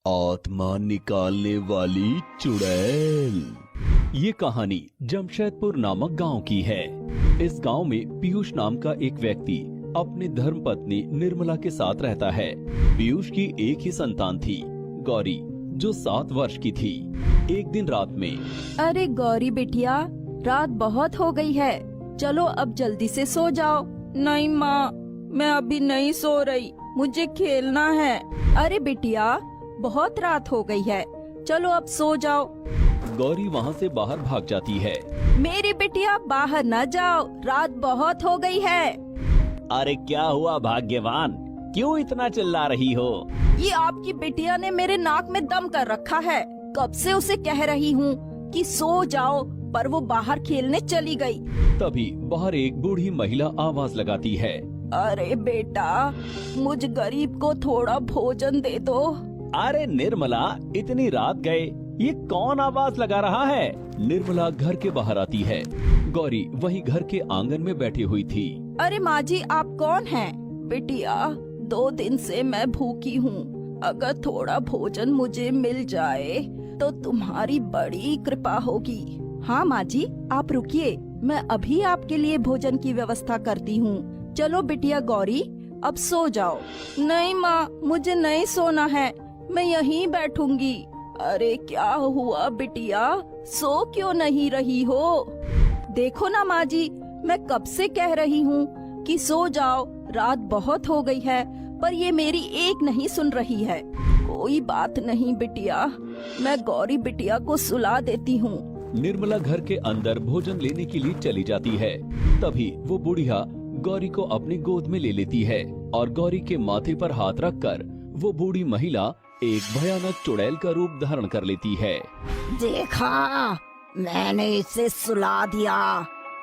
आत्मा निकालने वाली चुड़ैल। ये कहानी जमशेदपुर नामक गांव की है। इस गांव में पीयूष नाम का एक व्यक्ति अपनी धर्मपत्नी निर्मला के साथ रहता है। पीयूष की एक ही संतान थी, गौरी, जो 7 वर्ष की थी। एक दिन रात में, अरे गौरी बिटिया, रात बहुत हो गई है, चलो अब जल्दी से सो जाओ। नहीं माँ, मैं अभी नहीं सो रही, मुझे खेलना है। अरे बिटिया, बहुत रात हो गई है, चलो अब सो जाओ। गौरी वहाँ से बाहर भाग जाती है। मेरी बिटिया, बाहर न जाओ, रात बहुत हो गई है। अरे क्या हुआ भाग्यवान, क्यों इतना चिल्ला रही हो? ये आपकी बिटिया ने मेरे नाक में दम कर रखा है। कब से उसे कह रही हूँ कि सो जाओ, पर वो बाहर खेलने चली गई। तभी बाहर एक बूढ़ी महिला आवाज लगाती है। अरे बेटा, मुझ गरीब को थोड़ा भोजन दे दो। अरे निर्मला, इतनी रात गए, ये कौन आवाज लगा रहा है? निर्मला घर के बाहर आती है। गौरी वहीं घर के आंगन में बैठी हुई थी। अरे माँ जी, आप कौन हैं? बिटिया, 2 दिन से मैं भूखी हूँ, अगर थोड़ा भोजन मुझे मिल जाए तो तुम्हारी बड़ी कृपा होगी। हाँ माँ जी, आप रुकिए, मैं अभी आपके लिए भोजन की व्यवस्था करती हूँ। चलो बिटिया गौरी, अब सो जाओ। नहीं माँ, मुझे नहीं सोना है, मैं यहीं बैठूंगी। अरे क्या हुआ बिटिया, सो क्यों नहीं रही हो? देखो ना माँ जी, मैं कब से कह रही हूँ कि सो जाओ, रात बहुत हो गई है, पर ये मेरी एक नहीं सुन रही है। कोई बात नहीं बिटिया, मैं गौरी बिटिया को सुला देती हूँ। निर्मला घर के अंदर भोजन लेने के लिए चली जाती है। तभी वो बुढ़िया गौरी को अपनी गोद में ले लेती है और गौरी के माथे पर हाथ रखकर वो बूढ़ी महिला एक भयानक चुड़ैल का रूप धारण कर लेती है। देखा, मैंने इसे सुला दिया,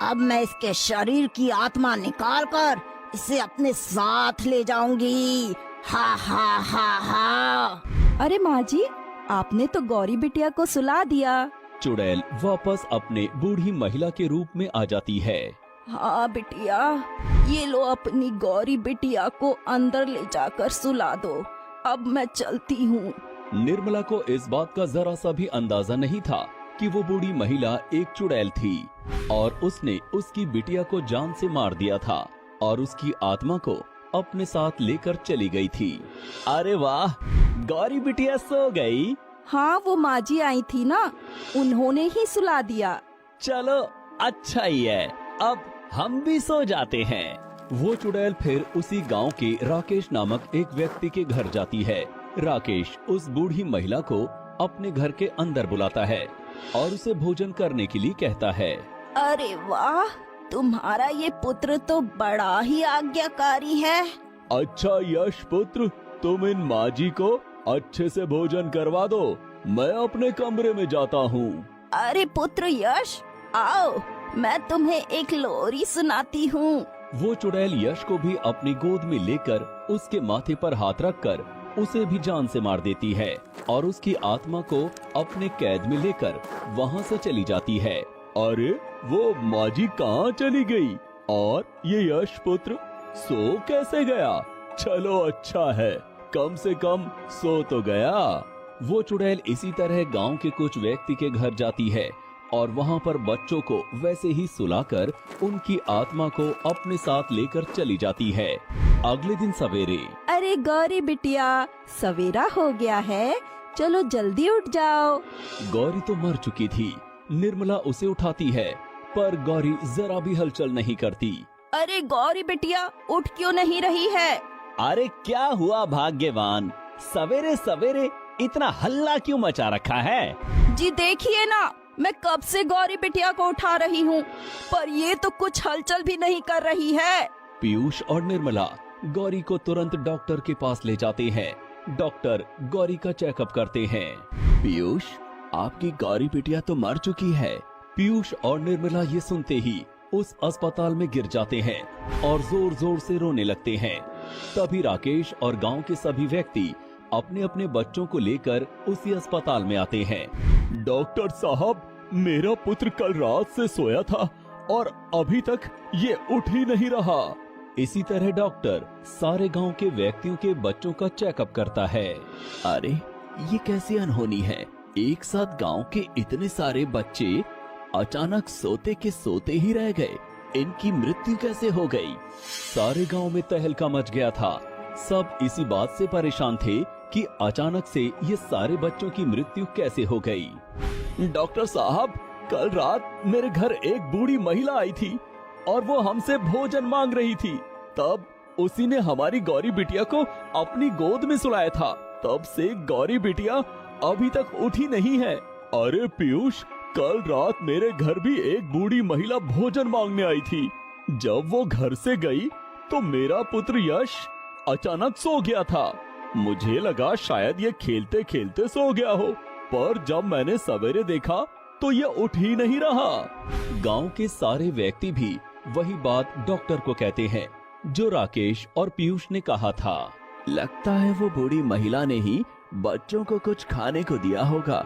अब मैं इसके शरीर की आत्मा निकाल कर इसे अपने साथ ले जाऊंगी। हा हा हा हा। अरे माँ जी, आपने तो गौरी बिटिया को सुला दिया। चुड़ैल वापस अपने बूढ़ी महिला के रूप में आ जाती है। हाँ बिटिया, ये लो अपनी गौरी बिटिया को अंदर ले जाकर सुला दो, अब मैं चलती हूँ। निर्मला को इस बात का जरा सा भी अंदाजा नहीं था कि वो बूढ़ी महिला एक चुड़ैल थी और उसने उसकी बिटिया को जान से मार दिया था और उसकी आत्मा को अपने साथ लेकर चली गई थी। अरे वाह, गौरी बिटिया सो गई। हाँ, वो माँ जी आई थी ना, उन्होंने ही सुला दिया। चलो अच्छा ही है, अब हम भी सो जाते हैं। वो चुड़ैल फिर उसी गांव के राकेश नामक एक व्यक्ति के घर जाती है। राकेश उस बूढ़ी महिला को अपने घर के अंदर बुलाता है और उसे भोजन करने के लिए कहता है। अरे वाह, तुम्हारा ये पुत्र तो बड़ा ही आज्ञाकारी है। अच्छा यश पुत्र, तुम इन माँ जी को अच्छे से भोजन करवा दो, मैं अपने कमरे में जाता हूँ। अरे पुत्र यश, आओ, मैं तुम्हें एक लोरी सुनाती हूँ। वो चुड़ैल यश को भी अपनी गोद में लेकर उसके माथे पर हाथ रखकर उसे भी जान से मार देती है और उसकी आत्मा को अपने कैद में लेकर वहाँ से चली जाती है। अरे वो माँ जी कहाँ चली गई और ये यश पुत्र सो कैसे गया? चलो अच्छा है, कम से कम सो तो गया। वो चुड़ैल इसी तरह गांव के कुछ व्यक्ति के घर जाती है और वहाँ पर बच्चों को वैसे ही सुलाकर उनकी आत्मा को अपने साथ लेकर चली जाती है। अगले दिन सवेरे, अरे गौरी बिटिया, सवेरा हो गया है, चलो जल्दी उठ जाओ। गौरी तो मर चुकी थी। निर्मला उसे उठाती है, पर गौरी जरा भी हलचल नहीं करती। अरे गौरी बिटिया, उठ क्यों नहीं रही है? अरे क्या हुआ भाग्यवान, सवेरे सवेरे इतना हल्ला क्यों मचा रखा है? जी देखिए ना, मैं कब से गौरी बिटिया को उठा रही हूँ, पर ये तो कुछ हलचल भी नहीं कर रही है। पीयूष और निर्मला गौरी को तुरंत डॉक्टर के पास ले जाते हैं। डॉक्टर गौरी का चेकअप करते हैं। पीयूष, आपकी गौरी बिटिया तो मर चुकी है। पीयूष और निर्मला ये सुनते ही उस अस्पताल में गिर जाते हैं और जोर जोर से रोने लगते हैं। तभी राकेश और गांव के सभी व्यक्ति अपने अपने बच्चों को लेकर उसी अस्पताल में आते हैं। डॉक्टर साहब, मेरा पुत्र कल रात से सोया था और अभी तक ये उठ ही नहीं रहा। इसी तरह डॉक्टर सारे गांव के व्यक्तियों के बच्चों का चेकअप करता है। अरे ये कैसी अनहोनी है। एक साथ गांव के इतने सारे बच्चे अचानक सोते के सोते ही रह गए। इनकी मृत्यु कैसे हो गई? सारे गांव में तहलका मच गया था। सब इसी बात से परेशान थे कि अचानक से ये सारे बच्चों की मृत्यु कैसे हो गई। डॉक्टर साहब, कल रात मेरे घर एक बूढ़ी महिला आई थी और वो हमसे भोजन मांग रही थी। तब उसी ने हमारी गौरी बिटिया को अपनी गोद में सुलाया था। तब से गौरी बिटिया अभी तक उठी नहीं है। अरे पीयूष, कल रात मेरे घर भी एक बूढ़ी महिला भोजन मांगने आई थी। जब वो घर से गई तो मेरा पुत्र यश अचानक सो गया था। मुझे लगा शायद ये खेलते खेलते सो गया हो, पर जब मैंने सवेरे देखा तो ये उठ ही नहीं रहा। गांव के सारे व्यक्ति भी वही बात डॉक्टर को कहते हैं जो राकेश और पीयूष ने कहा था। लगता है वो बूढ़ी महिला ने ही बच्चों को कुछ खाने को दिया होगा,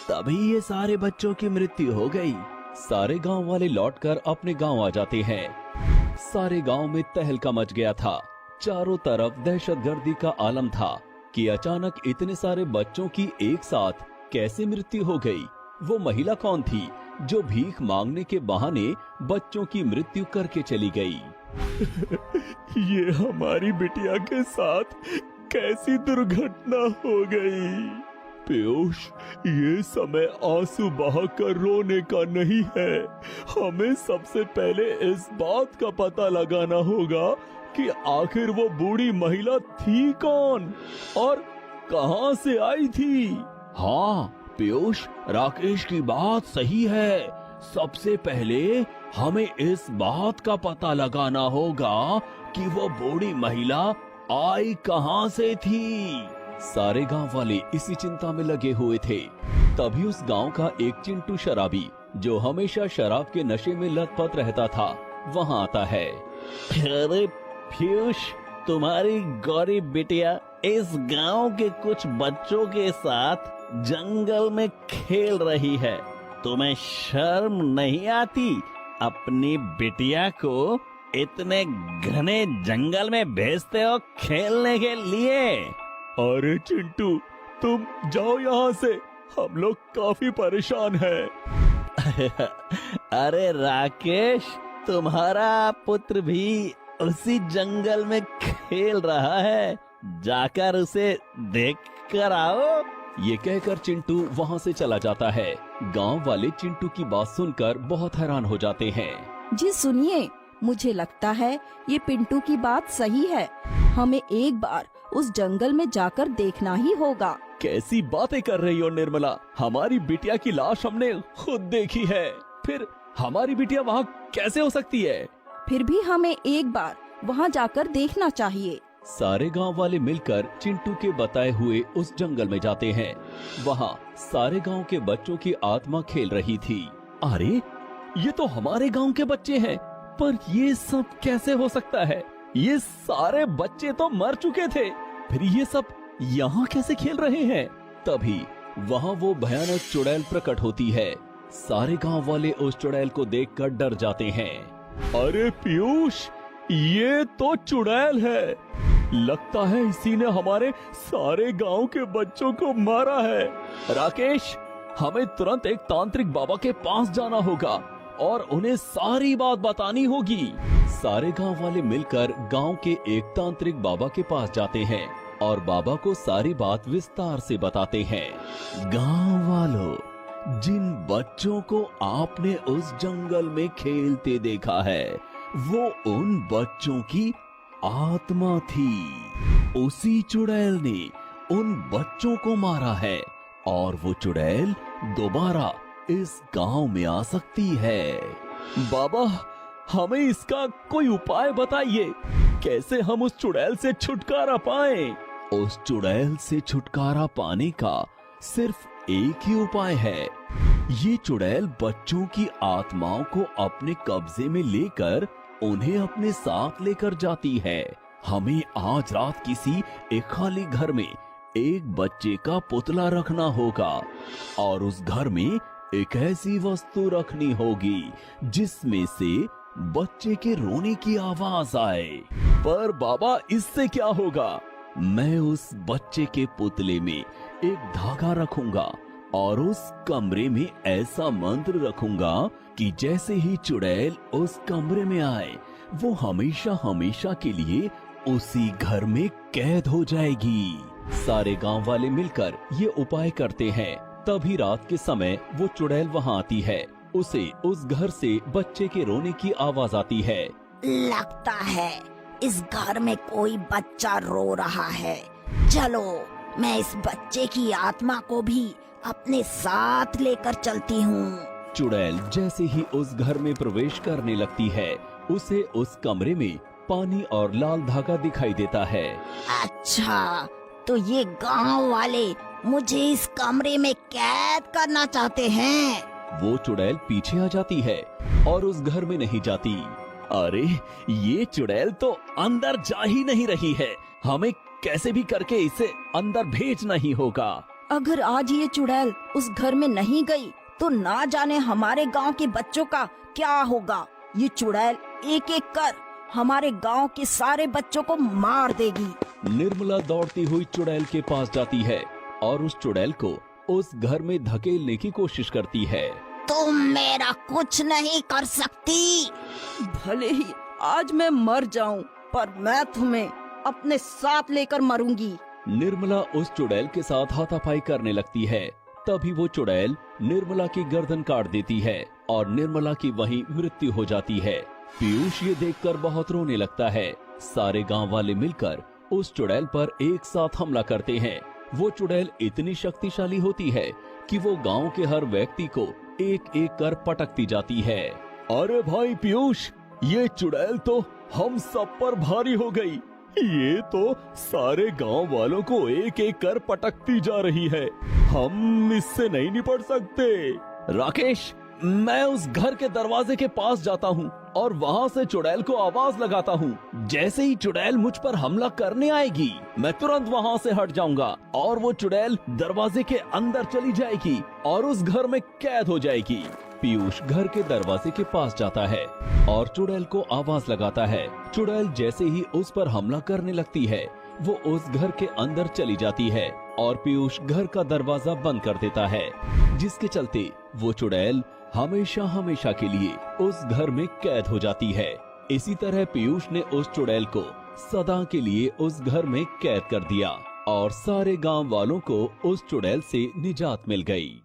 तभी ये सारे बच्चों की मृत्यु हो गई। सारे गांव वाले लौटकर अपने गांव आ जाते हैं। सारे गांव में तहलका मच गया था। चारों तरफ दहशतगर्दी का आलम था कि अचानक इतने सारे बच्चों की एक साथ कैसे मृत्यु हो गई। वो महिला कौन थी जो भीख मांगने के बहाने बच्चों की मृत्यु करके चली गई? ये हमारी बिटिया के साथ कैसी दुर्घटना हो गई? पीयूष, ये समय आंसू बहाकर रोने का नहीं है। हमें सबसे पहले इस बात का पता लगाना होगा कि आखिर वो बूढ़ी महिला थी कौन और कहां से आई थी। हाँ पीयूष, राकेश की बात सही है। सबसे पहले हमें इस बात का पता लगाना होगा कि वो बूढ़ी महिला आई कहां से थी। सारे गांव वाले इसी चिंता में लगे हुए थे। तभी उस गांव का एक चिंटू शराबी, जो हमेशा शराब के नशे में लथपथ रहता था, वहां आता है। अरे पीयूष, तुम्हारी गौरी बिटिया इस गांव के कुछ बच्चों के साथ जंगल में खेल रही है। तुम्हें शर्म नहीं आती अपनी बिटिया को इतने घने जंगल में भेजते हो खेलने के लिए? अरे चिंटू, तुम जाओ यहाँ से, हम लोग काफी परेशान हैं। अरे राकेश, तुम्हारा पुत्र भी उसी जंगल में खेल रहा है, जाकर उसे देख कर आओ। ये कहकर चिंटू वहाँ से चला जाता है। गांव वाले चिंटू की बात सुनकर बहुत हैरान हो जाते हैं। जी सुनिए, मुझे लगता है ये पिंटू की बात सही है। हमें एक बार उस जंगल में जाकर देखना ही होगा। कैसी बातें कर रही हो निर्मला? हमारी बिटिया की लाश हमने खुद देखी है, फिर हमारी बिटिया वहाँ कैसे हो सकती है? फिर भी हमें एक बार वहाँ जाकर देखना चाहिए। सारे गांव वाले मिलकर चिंटू के बताए हुए उस जंगल में जाते हैं। वहाँ सारे गांव के बच्चों की आत्मा खेल रही थी। अरे, ये तो हमारे गांव के बच्चे हैं, पर ये सब कैसे हो सकता है? ये सारे बच्चे तो मर चुके थे, फिर ये सब यहाँ कैसे खेल रहे हैं? तभी वहाँ वो भयानक चुड़ैल प्रकट होती है। सारे गांव वाले उस चुड़ैल को देखकर डर जाते हैं। अरे पीयूष, ये तो चुड़ैल है। लगता है इसी ने हमारे सारे गांव के बच्चों को मारा है। राकेश, हमें तुरंत एक तांत्रिक बाबा के पास जाना होगा और उन्हें सारी बात बतानी होगी। सारे गांव वाले मिलकर गांव के एक तांत्रिक बाबा के पास जाते हैं और बाबा को सारी बात विस्तार से बताते हैं। गांव वालों, जिन बच्चों को आपने उस जंगल में खेलते देखा है, वो उन बच्चों की आत्मा थी। उसी चुड़ैल ने उन बच्चों को मारा है और वो चुड़ैल दोबारा इस गांव में आ सकती है। बाबा, हमें इसका कोई उपाय बताइए। कैसे हम उस चुड़ैल से छुटकारा पाएं? उस चुड़ैल से छुटकारा पाने का सिर्फ एक ही उपाय है। ये चुड़ैल बच्चों की आत्माओं को अपने कब्जे में लेकर उन्हें अपने साथ लेकर जाती है। हमें आज रात किसी एक खाली घर में एक बच्चे का पुतला रखना होगा और उस घर में एक ऐसी वस्तु रखनी होगी जिसमें से बच्चे के रोने की आवाज आए। पर बाबा, इससे क्या होगा? मैं उस बच्चे के पुतले में एक धागा रखूंगा और उस कमरे में ऐसा मंत्र रखूंगा कि जैसे ही चुड़ैल उस कमरे में आए वो हमेशा हमेशा के लिए उसी घर में कैद हो जाएगी। सारे गांव वाले मिलकर ये उपाय करते हैं। तभी रात के समय वो चुड़ैल वहाँ आती है। उसे उस घर से बच्चे के रोने की आवाज आती है। लगता है इस घर में कोई बच्चा रो रहा है। चलो मैं इस बच्चे की आत्मा को भी अपने साथ लेकर चलती हूँ। चुड़ैल जैसे ही उस घर में प्रवेश करने लगती है उसे उस कमरे में पानी और लाल धागा दिखाई देता है। अच्छा, तो ये गांव वाले मुझे इस कमरे में कैद करना चाहते हैं। वो चुड़ैल पीछे आ जाती है और उस घर में नहीं जाती। अरे ये चुड़ैल तो अंदर जा ही नहीं रही है, हमें कैसे भी करके इसे अंदर भेजना ही होगा। अगर आज ये चुड़ैल उस घर में नहीं गई तो ना जाने हमारे गांव के बच्चों का क्या होगा। ये चुड़ैल एक एक कर हमारे गांव के सारे बच्चों को मार देगी। निर्मला दौड़ती हुई चुड़ैल के पास जाती है और उस चुड़ैल को उस घर में धकेलने की कोशिश करती है। तुम मेरा कुछ नहीं कर सकती। भले ही आज मैं मर जाऊं, पर मैं तुम्हें अपने साथ लेकर मरूंगी। निर्मला उस चुड़ैल के साथ हाथापाई करने लगती है। तभी वो चुड़ैल निर्मला की गर्दन काट देती है और निर्मला की वहीं मृत्यु हो जाती है। पीयूष ये देखकर बहुत रोने लगता है। सारे गांव वाले मिलकर उस चुड़ैल पर एक साथ हमला करते हैं। वो चुड़ैल इतनी शक्तिशाली होती है कि वो गांव के हर व्यक्ति को एक एक कर पटकती जाती है। अरे भाई पीयूष, ये चुड़ैल तो हम सब पर भारी हो गई। ये तो सारे गांव वालों को एक एक कर पटकती जा रही है। हम इससे नहीं निपट सकते। राकेश, मैं उस घर के दरवाजे के पास जाता हूँ और वहाँ से चुड़ैल को आवाज लगाता हूँ। जैसे ही चुड़ैल मुझ पर हमला करने आएगी मैं तुरंत वहाँ से हट जाऊंगा और वो चुड़ैल दरवाजे के अंदर चली जाएगी और उस घर में कैद हो जाएगी। पीयूष घर के दरवाजे के पास जाता है और चुड़ैल को आवाज लगाता है। चुड़ैल जैसे ही उस पर हमला करने लगती है वो उस घर के अंदर चली जाती है और पीयूष घर का दरवाजा बंद कर देता है, जिसके चलते वो चुड़ैल हमेशा हमेशा के लिए उस घर में कैद हो जाती है। इसी तरह पीयूष ने उस चुड़ैल को सदा के लिए उस घर में कैद कर दिया और सारे गांव वालों को उस चुड़ैल से निजात मिल गई।